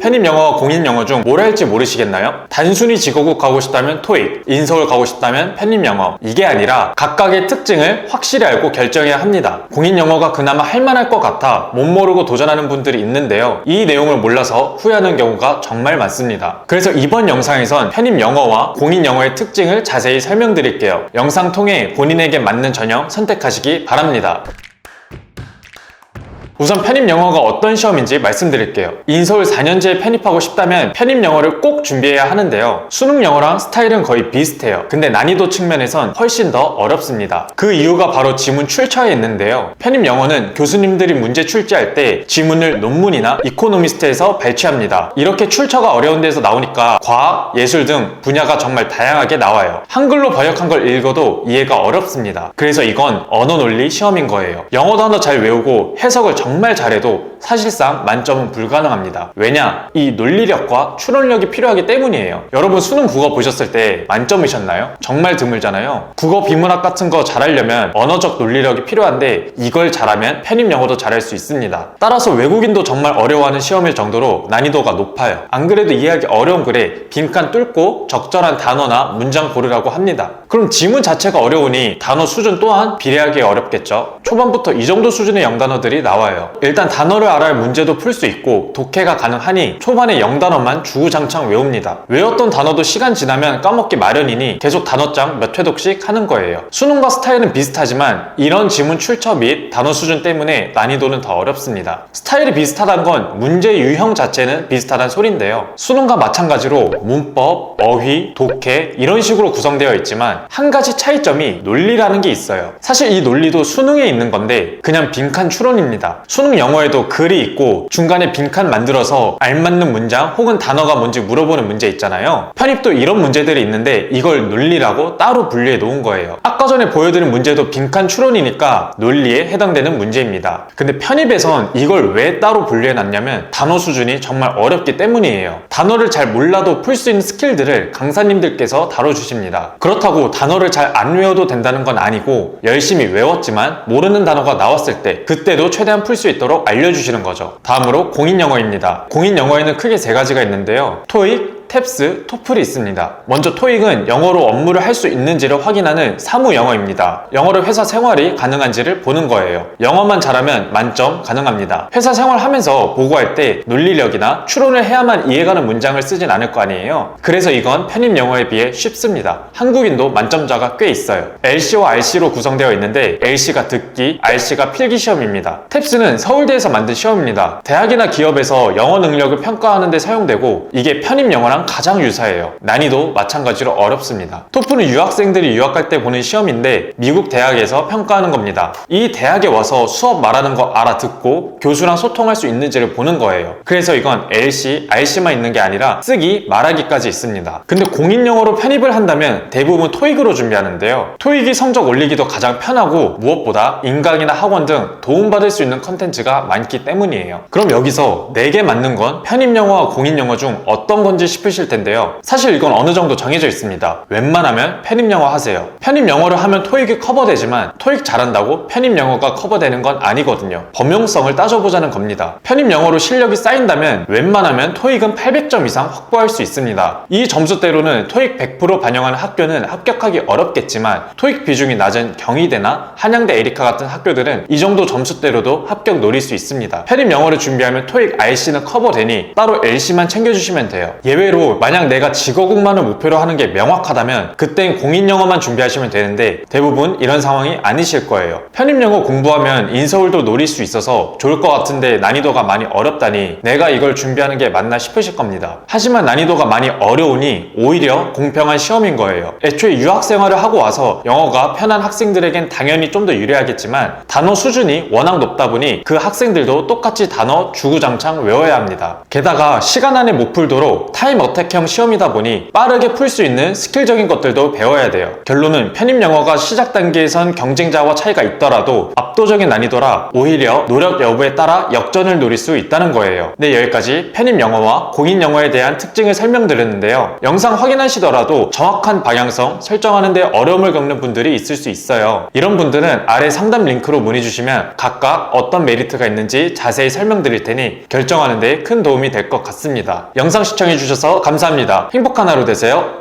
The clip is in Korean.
편입영어와 공인영어 중 뭘 할지 모르시겠나요? 단순히 지거국 가고 싶다면 토익, 인서울 가고 싶다면 편입영어, 이게 아니라 각각의 특징을 확실히 알고 결정해야 합니다. 공인영어가 그나마 할만할 것 같아 못 모르고 도전하는 분들이 있는데요, 이 내용을 몰라서 후회하는 경우가 정말 많습니다. 그래서 이번 영상에선 편입영어와 공인영어의 특징을 자세히 설명드릴게요. 영상 통해 본인에게 맞는 전형 선택하시기 바랍니다. 우선 편입영어가 어떤 시험인지 말씀드릴게요. 인서울 4년제에 편입하고 싶다면 편입영어를 꼭 준비해야 하는데요, 수능영어랑 스타일은 거의 비슷해요. 근데 난이도 측면에선 훨씬 더 어렵습니다. 그 이유가 바로 지문 출처에 있는데요, 편입영어는 교수님들이 문제 출제할 때 지문을 논문이나 이코노미스트에서 발췌합니다. 이렇게 출처가 어려운 데서 나오니까 과학, 예술 등 분야가 정말 다양하게 나와요. 한글로 번역한 걸 읽어도 이해가 어렵습니다. 그래서 이건 언어논리 시험인 거예요. 영어 단어 잘 외우고 해석을 정말 잘해도 사실상 만점은 불가능합니다. 왜냐? 이 논리력과 추론력이 필요하기 때문이에요. 여러분 수능 국어 보셨을 때 만점이셨나요? 정말 드물잖아요. 국어 비문학 같은 거 잘하려면 언어적 논리력이 필요한데 이걸 잘하면 편입영어도 잘할 수 있습니다. 따라서 외국인도 정말 어려워하는 시험일 정도로 난이도가 높아요. 안 그래도 이해하기 어려운 글에 빈칸 뚫고 적절한 단어나 문장 고르라고 합니다. 그럼 지문 자체가 어려우니 단어 수준 또한 비례하기 어렵겠죠? 초반부터 이 정도 수준의 영단어들이 나와요. 일단 단어를 알아야 문제도 풀 수 있고 독해가 가능하니 초반에 영단어만 주구장창 외웁니다. 외웠던 단어도 시간 지나면 까먹기 마련이니 계속 단어장 몇 회독씩 하는 거예요. 수능과 스타일은 비슷하지만 이런 지문 출처 및 단어 수준 때문에 난이도는 더 어렵습니다. 스타일이 비슷하다는 건 문제 유형 자체는 비슷하다는 소린데요, 수능과 마찬가지로 문법, 어휘, 독해 이런 식으로 구성되어 있지만 한 가지 차이점이 논리라는 게 있어요. 사실 이 논리도 수능에 있는 건데 그냥 빈칸 추론입니다. 수능 영어에도 글이 있고 중간에 빈칸 만들어서 알맞는 문장 혹은 단어가 뭔지 물어보는 문제 있잖아요. 편입도 이런 문제들이 있는데 이걸 논리라고 따로 분류해 놓은 거예요. 아까 전에 보여드린 문제도 빈칸 추론이니까 논리에 해당되는 문제입니다. 근데 편입에선 이걸 왜 따로 분류해 놨냐면 단어 수준이 정말 어렵기 때문이에요. 단어를 잘 몰라도 풀 수 있는 스킬들을 강사님들께서 다뤄주십니다. 그렇다고 단어를 잘 안 외워도 된다는 건 아니고 열심히 외웠지만 모르는 단어가 나왔을 때 그때도 최대한 풀 수 있도록 알려주시는 거죠. 다음으로 공인영어입니다. 공인영어에는 크게 세 가지가 있는데요, 토익, 탭스, 토플이 있습니다. 먼저 토익은 영어로 업무를 할 수 있는지를 확인하는 사무 영어입니다. 영어로 회사 생활이 가능한지를 보는 거예요. 영어만 잘하면 만점 가능합니다. 회사 생활하면서 보고할 때 논리력이나 추론을 해야만 이해가는 문장을 쓰진 않을 거 아니에요. 그래서 이건 편입 영어에 비해 쉽습니다. 한국인도 만점자가 꽤 있어요. LC와 RC로 구성되어 있는데 LC가 듣기, RC가 필기 시험입니다. 탭스는 서울대에서 만든 시험입니다. 대학이나 기업에서 영어 능력을 평가하는 데 사용되고 이게 편입 영어랑 가장 유사해요. 난이도 마찬가지로 어렵습니다. 토플은 유학생들이 유학갈 때 보는 시험인데 미국 대학에서 평가하는 겁니다. 이 대학에 와서 수업 말하는 거 알아듣고 교수랑 소통할 수 있는지를 보는 거예요. 그래서 이건 LC, RC만 있는 게 아니라 쓰기, 말하기까지 있습니다. 근데 공인영어로 편입을 한다면 대부분 토익으로 준비하는데요, 토익이 성적 올리기도 가장 편하고 무엇보다 인강이나 학원 등 도움받을 수 있는 컨텐츠가 많기 때문이에요. 그럼 여기서 내게 맞는 건 편입영어와 공인영어 중 어떤 건지 싶으실 텐데요, 사실 이건 어느 정도 정해져 있습니다. 웬만하면 편입영어 하세요. 편입영어를 하면 토익이 커버되지만 토익 잘한다고 편입영어가 커버되는 건 아니거든요. 범용성을 따져보자는 겁니다. 편입영어로 실력이 쌓인다면 웬만하면 토익은 800점 이상 확보할 수 있습니다. 이 점수대로는 토익 100% 반영하는 학교는 합격하기 어렵겠지만 토익 비중이 낮은 경희대나 한양대 에리카 같은 학교들은 이 정도 점수대로도 합격 노릴 수 있습니다. 편입영어를 준비하면 토익 RC는 커버되니 따로 LC만 챙겨주시면 돼요. 예외로 만약 내가 지거국만을 목표로 하는 게 명확하다면 그땐 공인영어만 준비하시면 되는데 대부분 이런 상황이 아니실 거예요. 편입영어 공부하면 인서울도 노릴 수 있어서 좋을 것 같은데 난이도가 많이 어렵다니 내가 이걸 준비하는 게 맞나 싶으실 겁니다. 하지만 난이도가 많이 어려우니 오히려 공평한 시험인 거예요. 애초에 유학생활을 하고 와서 영어가 편한 학생들에겐 당연히 좀 더 유리하겠지만 단어 수준이 워낙 높다 보니 그 학생들도 똑같이 단어 주구장창 외워야 합니다. 게다가 시간 안에 못 풀도록 타임 어택형 시험이다 보니 빠르게 풀 수 있는 스킬적인 것들도 배워야 돼요. 결론은 편입 영어가 시작 단계에선 경쟁자와 차이가 있더라도 압도적인 난이도라 오히려 노력 여부에 따라 역전을 노릴 수 있다는 거예요. 네, 여기까지 편입 영어와 공인 영어에 대한 특징을 설명드렸는데요. 영상 확인하시더라도 정확한 방향성 설정하는 데 어려움을 겪는 분들이 있을 수 있어요. 이런 분들은 아래 상담 링크로 문의 주시면 각각 어떤 메리트가 있는지 자세히 설명드릴 테니 결정하는 데 큰 도움이 될 것 같습니다. 영상 시청해주셔서 감사합니다. 행복한 하루 되세요.